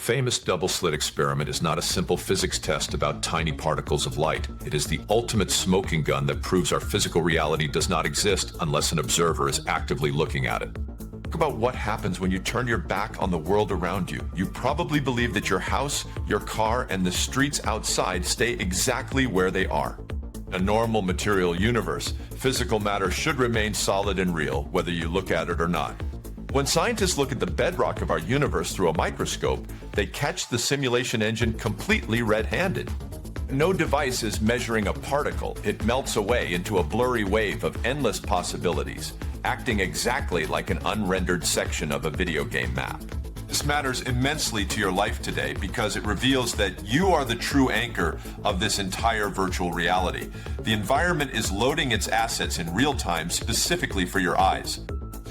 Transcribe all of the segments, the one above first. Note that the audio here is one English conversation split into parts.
famous double-slit experiment is not a simple physics test about tiny particles of light. It is the ultimate smoking gun that proves our physical reality does not exist unless an observer is actively looking at it. Think about what happens when you turn your back on the world around you. You probably believe that your house, your car, and the streets outside stay exactly where they are. In a normal material universe, physical matter should remain solid and real, whether you look at it or not. When scientists look at the bedrock of our universe through a microscope, they catch the simulation engine completely red-handed. No device is measuring a particle. It melts away into a blurry wave of endless possibilities, acting exactly like an unrendered section of a video game map. This matters immensely to your life today because it reveals that you are the true anchor of this entire virtual reality. The environment is loading its assets in real time specifically for your eyes.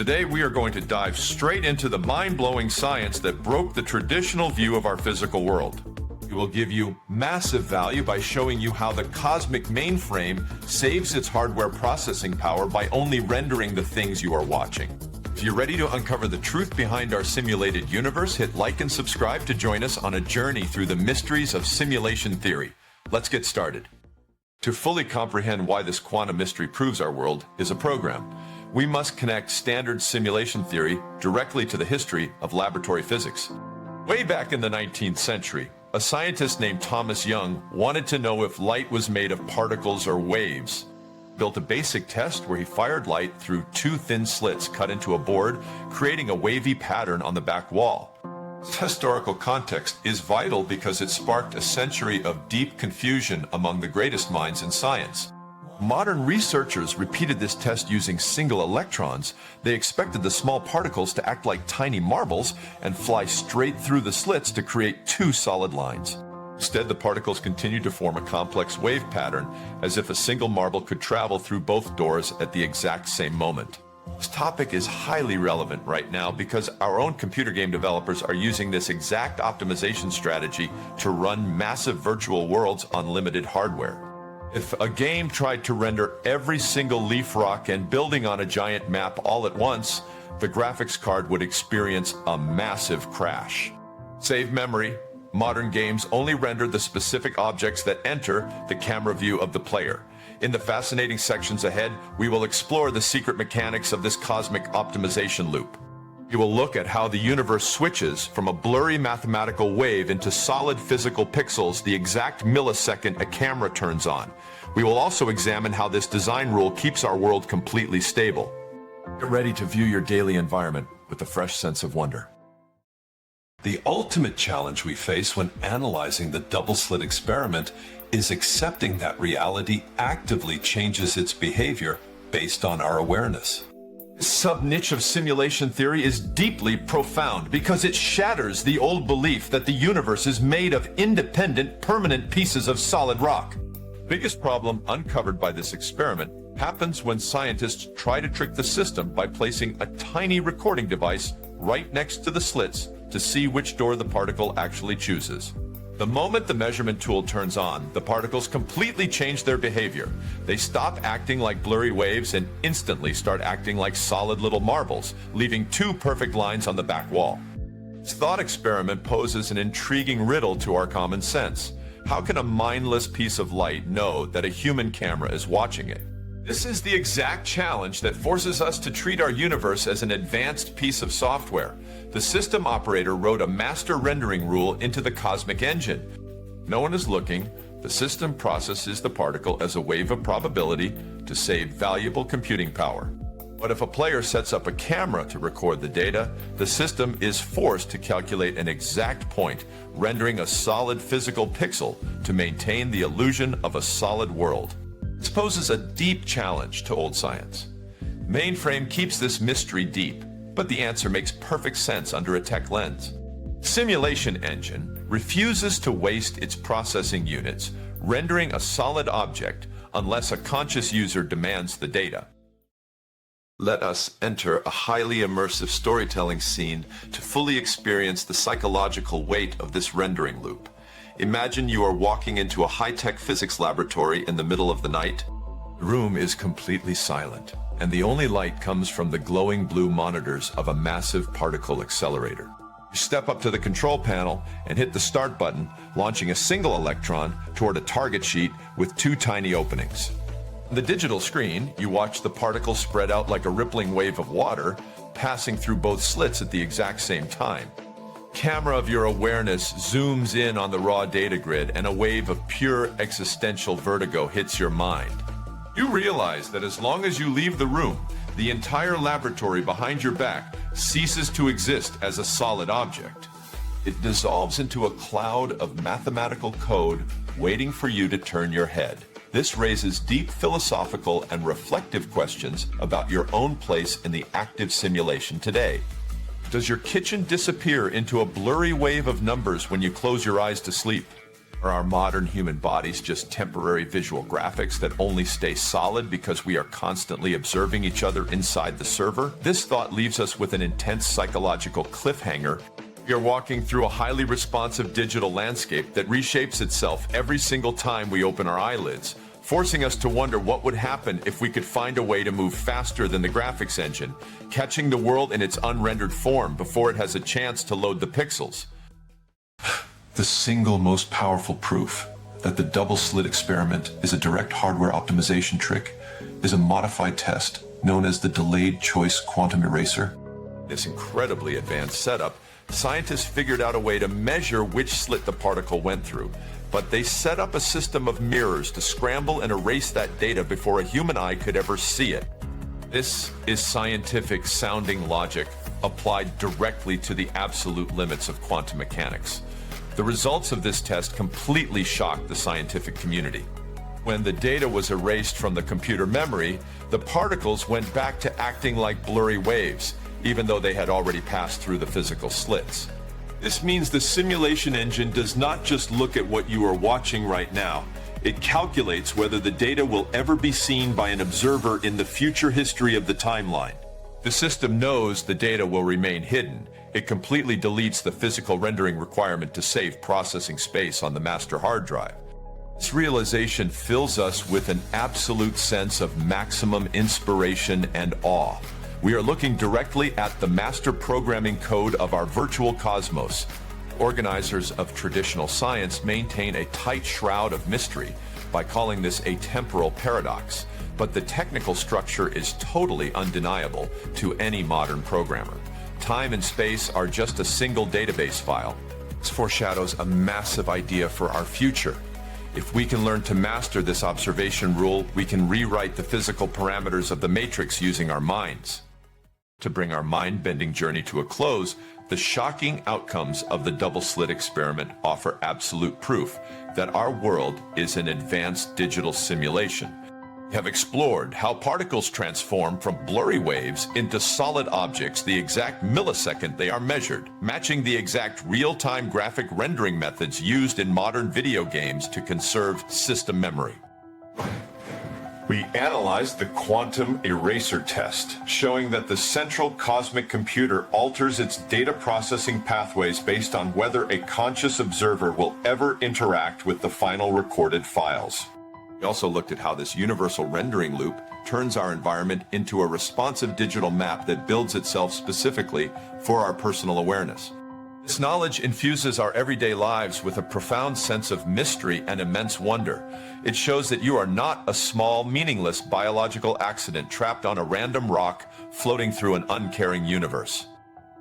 Today, we are going to dive straight into the mind-blowing science that broke the traditional view of our physical world. We will give you massive value by showing you how the cosmic mainframe saves its hardware processing power by only rendering the things you are watching. If you're ready to uncover the truth behind our simulated universe, hit like and subscribe to join us on a journey through the mysteries of simulation theory. Let's get started. To fully comprehend why this quantum mystery proves our world is a program. We must connect standard simulation theory directly to the history of laboratory physics. Way back in the 19th century, a scientist named Thomas Young wanted to know if light was made of particles or waves. He built a basic test where he fired light through two thin slits cut into a board, creating a wavy pattern on the back wall. This historical context is vital because it sparked a century of deep confusion among the greatest minds in science. Modern researchers repeated this test using single electrons. They expected the small particles to act like tiny marbles and fly straight through the slits to create two solid lines. Instead, the particles continued to form a complex wave pattern, as if a single marble could travel through both doors at the exact same moment. This topic is highly relevant right now because our own computer game developers are using this exact optimization strategy to run massive virtual worlds on limited hardware. If a game tried to render every single leaf, rock, and building on a giant map all at once, the graphics card would experience a massive crash. Save memory. Modern games only render the specific objects that enter the camera view of the player. In the fascinating sections ahead, we will explore the secret mechanics of this cosmic optimization loop. We will look at how the universe switches from a blurry mathematical wave into solid physical pixels the exact millisecond a camera turns on. We will also examine how this design rule keeps our world completely stable. Get ready to view your daily environment with a fresh sense of wonder. The ultimate challenge we face when analyzing the double-slit experiment is accepting that reality actively changes its behavior based on our awareness. This sub-niche of simulation theory is deeply profound because it shatters the old belief that the universe is made of independent, permanent pieces of solid rock. The biggest problem uncovered by this experiment happens when scientists try to trick the system by placing a tiny recording device right next to the slits to see which door the particle actually chooses. The moment the measurement tool turns on, the particles completely change their behavior. They stop acting like blurry waves and instantly start acting like solid little marbles, leaving two perfect lines on the back wall. This thought experiment poses an intriguing riddle to our common sense. How can a mindless piece of light know that a human camera is watching it? This is the exact challenge that forces us to treat our universe as an advanced piece of software. The system operator wrote a master rendering rule into the cosmic engine. No one is looking. The system processes the particle as a wave of probability to save valuable computing power. But if a player sets up a camera to record the data, the system is forced to calculate an exact point, rendering a solid physical pixel to maintain the illusion of a solid world. This poses a deep challenge to old science. Mainframe keeps this mystery deep, but the answer makes perfect sense under a tech lens. Simulation engine refuses to waste its processing units, rendering a solid object unless a conscious user demands the data. Let us enter a highly immersive storytelling scene to fully experience the psychological weight of this rendering loop. Imagine you are walking into a high-tech physics laboratory in the middle of the night. The room is completely silent, and the only light comes from the glowing blue monitors of a massive particle accelerator. You step up to the control panel and hit the start button, launching a single electron toward a target sheet with two tiny openings. On the digital screen, you watch the particles spread out like a rippling wave of water, passing through both slits at the exact same time. Camera of your awareness zooms in on the raw data grid, and a wave of pure existential vertigo hits your mind. You realize that as long as you leave the room, the entire laboratory behind your back ceases to exist as a solid object. It dissolves into a cloud of mathematical code waiting for you to turn your head. This raises deep philosophical and reflective questions about your own place in the active simulation today. Does your kitchen disappear into a blurry wave of numbers when you close your eyes to sleep? Are our modern human bodies just temporary visual graphics that only stay solid because we are constantly observing each other inside the server? This thought leaves us with an intense psychological cliffhanger. We are walking through a highly responsive digital landscape that reshapes itself every single time we open our eyelids, forcing us to wonder what would happen if we could find a way to move faster than the graphics engine, catching the world in its unrendered form before it has a chance to load the pixels. The single most powerful proof that the double-slit experiment is a direct hardware optimization trick is a modified test known as the delayed choice quantum eraser. This incredibly advanced setup, scientists figured out a way to measure which slit the particle went through, but they set up a system of mirrors to scramble and erase that data before a human eye could ever see it. This is scientific sounding logic applied directly to the absolute limits of quantum mechanics. The results of this test completely shocked the scientific community. When the data was erased from the computer memory, the particles went back to acting like blurry waves, even though they had already passed through the physical slits. This means the simulation engine does not just look at what you are watching right now. It calculates whether the data will ever be seen by an observer in the future history of the timeline. The system knows the data will remain hidden. It completely deletes the physical rendering requirement to save processing space on the master hard drive. This realization fills us with an absolute sense of maximum inspiration and awe. We are looking directly at the master programming code of our virtual cosmos. Organizers of traditional science maintain a tight shroud of mystery by calling this a temporal paradox, but the technical structure is totally undeniable to any modern programmer. Time and space are just a single database file. This foreshadows a massive idea for our future. If we can learn to master this observation rule, we can rewrite the physical parameters of the matrix using our minds. To bring our mind-bending journey to a close, the shocking outcomes of the double-slit experiment offer absolute proof that our world is an advanced digital simulation. We have explored how particles transform from blurry waves into solid objects the exact millisecond they are measured, matching the exact real-time graphic rendering methods used in modern video games to conserve system memory. We analyzed the quantum eraser test, showing that the central cosmic computer alters its data processing pathways based on whether a conscious observer will ever interact with the final recorded files. We also looked at how this universal rendering loop turns our environment into a responsive digital map that builds itself specifically for our personal awareness. This knowledge infuses our everyday lives with a profound sense of mystery and immense wonder. It shows that you are not a small, meaningless biological accident trapped on a random rock floating through an uncaring universe.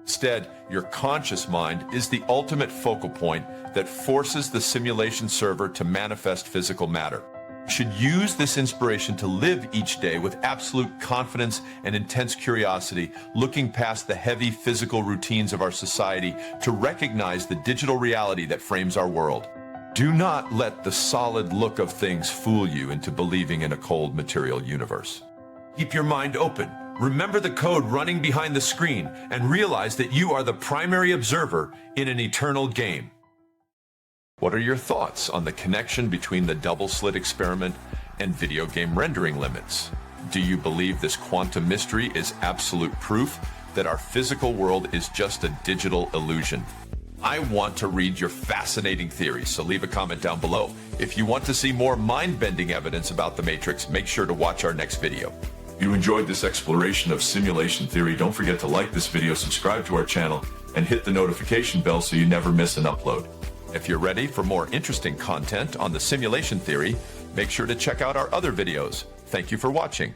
Instead, your conscious mind is the ultimate focal point that forces the simulation server to manifest physical matter. You should use this inspiration to live each day with absolute confidence and intense curiosity, looking past the heavy physical routines of our society to recognize the digital reality that frames our world. Do not let the solid look of things fool you into believing in a cold material universe. Keep your mind open. Remember the code running behind the screen and realize that you are the primary observer in an eternal game. What are your thoughts on the connection between the double-slit experiment and video game rendering limits? Do you believe this quantum mystery is absolute proof that our physical world is just a digital illusion? I want to read your fascinating theories, so leave a comment down below. If you want to see more mind-bending evidence about the Matrix, make sure to watch our next video. If you enjoyed this exploration of simulation theory, don't forget to like this video, subscribe to our channel, and hit the notification bell so you never miss an upload. If you're ready for more interesting content on the simulation theory, make sure to check out our other videos. Thank you for watching.